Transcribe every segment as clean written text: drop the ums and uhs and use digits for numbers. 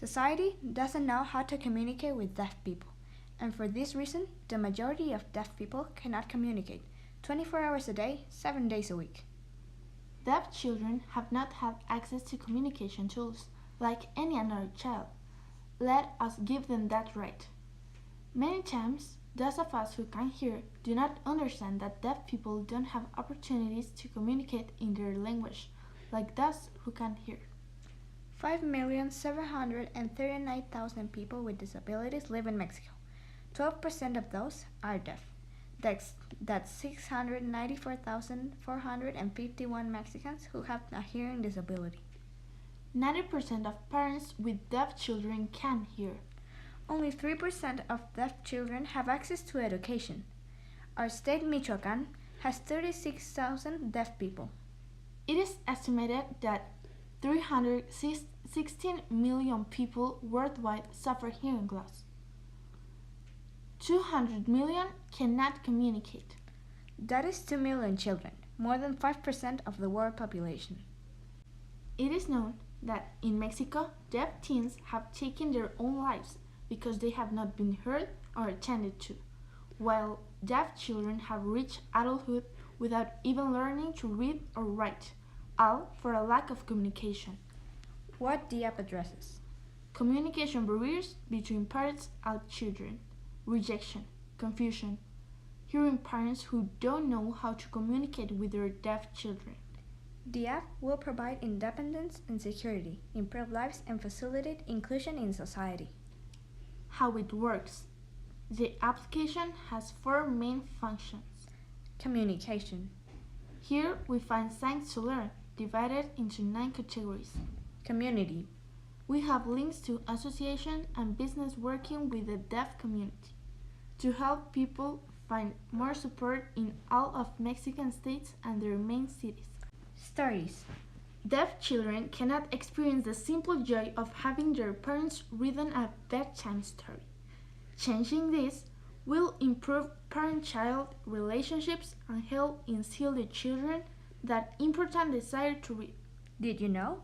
Society doesn't know how to communicate with deaf people, and for this reason, the majority of deaf people cannot communicate 24 hours a day, 7 days a week. Deaf children have not had access to communication tools like any other child. Let us give them that right. Many times, those of us who can hear do not understand that deaf people don't have opportunities to communicate in their language like those who can hear. 5,739,000 people with disabilities live in Mexico. 12% of those are deaf. That's 694,451 Mexicans who have a hearing disability. 90% of parents with deaf children can hear. Only 3% of deaf children have access to education. Our state, Michoacán, has 36,000 deaf people. It is estimated that 316 million people worldwide suffer hearing loss. 200 million cannot communicate. That is 2 million children, more than 5% of the world population. It is known that in Mexico, deaf teens have taken their own lives because they have not been heard or attended to, while deaf children have reached adulthood without even learning to read or write, all for a lack of communication. What the app addresses? Communication barriers between parents and children, rejection, confusion, hearing parents who don't know how to communicate with their deaf children. The app will provide independence and security, improve lives, and facilitate inclusion in society. How it works. The application has 4 main functions. Communication. Here we find signs to learn, divided into 9 categories. Community. We have links to associations and business working with the deaf community to help people find more support in all of Mexican states and their main cities. Stories. Deaf children cannot experience the simple joy of having their parents read them a bedtime story. Changing this will improve parent-child relationships and help instill the children that important desire to read. Did you know?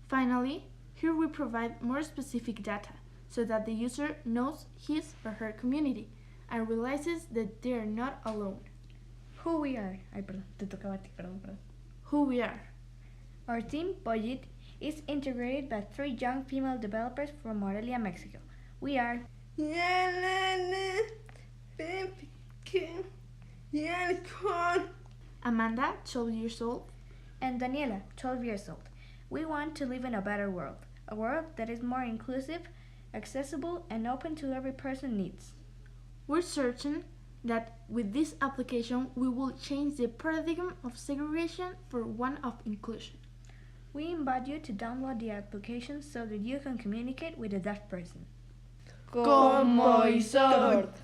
Finally, here we provide more specific data so that the user knows his or her community and realizes that they are not alone. Who we are. Te tocaba a ti, perdón. Who we are. Our team, POYIT, is integrated by 3 young female developers from Morelia, Mexico. We are Amanda, 12 years old, and Daniela, 12 years old. We want to live in a better world, a world that is more inclusive, accessible, and open to every person's needs. We're certain that with this application we will change the paradigm of segregation for one of inclusion. We invite you to download the application so that you can communicate with a deaf person. ComOySord.